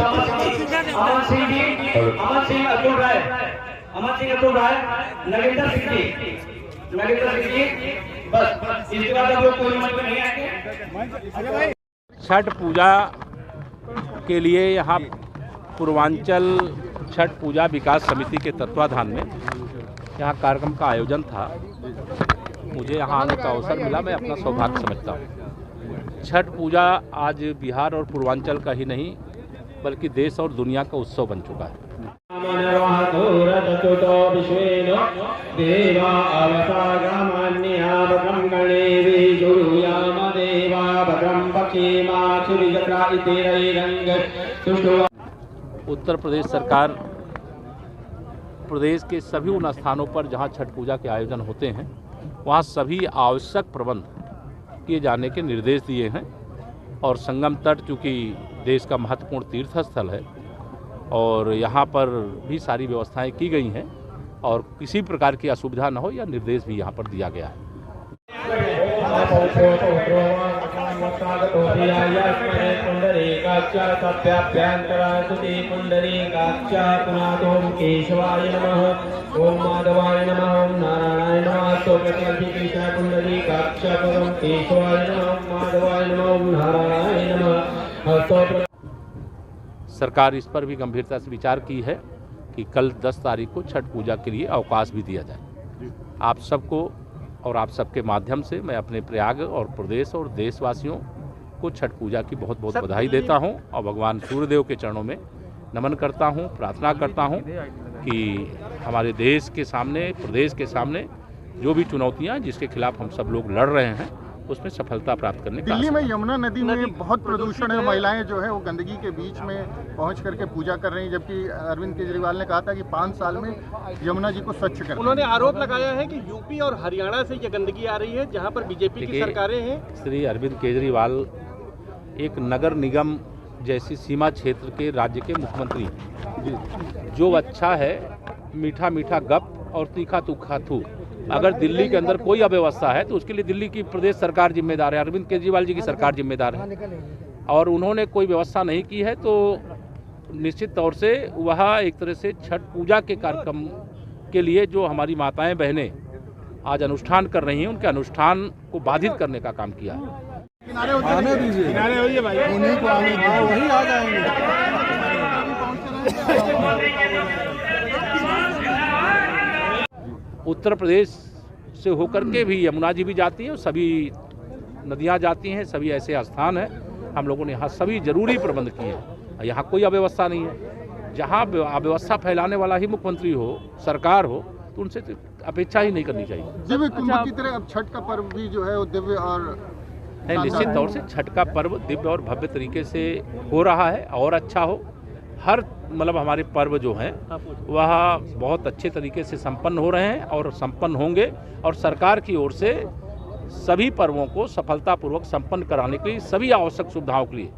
अमन सिंह जी, अमन सिंह अतुल राय, नगेंद्र सिंह जी, बस इसके बाद अब कोई मंच में नहीं आएंगे। छठ पूजा के लिए यहाँ पूर्वांचल छठ पूजा विकास समिति के तत्वाधान में यहाँ कार्यक्रम का आयोजन था। मुझे यहाँ आने का अवसर मिला, मैं अपना सौभाग्य समझता हूँ। छठ पूजा आज बिहार और पूर्वांचल का ही नहीं बल्कि देश और दुनिया का उत्सव बन चुका है। उत्तर प्रदेश सरकार प्रदेश के सभी उन स्थानों पर जहां छठ पूजा के आयोजन होते हैं वहां सभी आवश्यक प्रबंध किए जाने के निर्देश दिए हैं। और संगम तट चूँकि देश का महत्वपूर्ण तीर्थ स्थल है और यहाँ पर भी सारी व्यवस्थाएं की गई हैं और किसी प्रकार की असुविधा न हो या निर्देश भी यहाँ पर दिया गया है। ओम माधवाय नमः, ओम नारायणाय नमः, तो केशवाय नमः, माधवाय नमः, ओम नारायणाय नमः। सरकार इस पर भी गंभीरता से विचार की है कि कल 10 तारीख को छठ पूजा के लिए अवकाश भी दिया जाए। आप सबको और आप सबके माध्यम से मैं अपने प्रयाग और प्रदेश और देशवासियों को छठ पूजा की बहुत बहुत बधाई देता हूं और भगवान सूर्यदेव के चरणों में नमन करता हूं, प्रार्थना करता हूं कि हमारे देश के सामने, प्रदेश के सामने जो भी चुनौतियां जिसके खिलाफ हम सब लोग लड़ रहे हैं उसमें सफलता प्राप्त करने का। दिल्ली में यमुना नदी में बहुत प्रदूषण है, महिलाएं जो है वो गंदगी के बीच में पहुंच करके पूजा कर रही हैं, जबकि अरविंद केजरीवाल ने कहा था कि 5 साल में यमुना जी को स्वच्छ कर। उन्होंने आरोप लगाया है कि यूपी और हरियाणा से ये गंदगी आ रही है जहां पर बीजेपी की सरकारें हैं। श्री अरविंद केजरीवाल एक नगर निगम जैसी सीमा क्षेत्र के राज्य के मुख्यमंत्री हैं। जो अच्छा है मीठा मीठा गप और तीखा तीखा थू। अगर दिल्ली के अंदर कोई अव्यवस्था है तो उसके लिए दिल्ली की प्रदेश सरकार जिम्मेदार है, अरविंद केजरीवाल जी की सरकार जिम्मेदार है। और उन्होंने कोई व्यवस्था नहीं की है तो निश्चित तौर से वह एक तरह से छठ पूजा के कार्यक्रम के लिए जो हमारी माताएं बहनें आज अनुष्ठान कर रही हैं उनके अनुष्ठान को बाधित करने का काम किया है। आने दीजिए, किनारे होइए भाई, उन्हीं को आने दीजिए, वही आ जाएंगे। उत्तर प्रदेश से होकर के भी यमुना जी भी जाती है और सभी नदियां जाती हैं, सभी ऐसे स्थान हैं। हम लोगों ने यहाँ सभी जरूरी प्रबंध किए हैं। यहाँ कोई अव्यवस्था नहीं है। जहाँ अव्यवस्था फैलाने वाला ही मुख्यमंत्री हो, सरकार हो, तो उनसे अपेक्षा ही नहीं करनी चाहिए। दिव्य कुंभ की तरह अब छठ का पर्व भी जो है वो दिव्य और निश्चित तौर से छठ का पर्व दिव्य और भव्य तरीके से हो रहा है और अच्छा हो। हर मतलब हमारे पर्व जो हैं वह बहुत अच्छे तरीके से संपन्न हो रहे हैं और संपन्न होंगे। और सरकार की ओर से सभी पर्वों को सफलतापूर्वक संपन्न कराने के लिए सभी आवश्यक सुविधाओं के लिए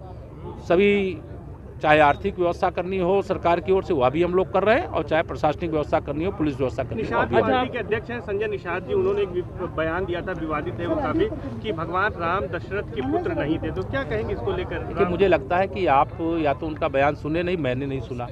सभी, चाहे आर्थिक व्यवस्था करनी हो सरकार की ओर से वह भी हम लोग कर रहे हैं और चाहे प्रशासनिक व्यवस्था करनी हो, पुलिस व्यवस्था करनी हो। निषाद के अध्यक्ष हैं संजय निषाद जी, उन्होंने एक बयान दिया था, विवादित है वो काफी, कि भगवान राम दशरथ के पुत्र नहीं थे। तो क्या कहेंगे इसको लेकर? मुझे लगता है कि आप या तो उनका बयान सुने नहीं, मैंने नहीं सुना।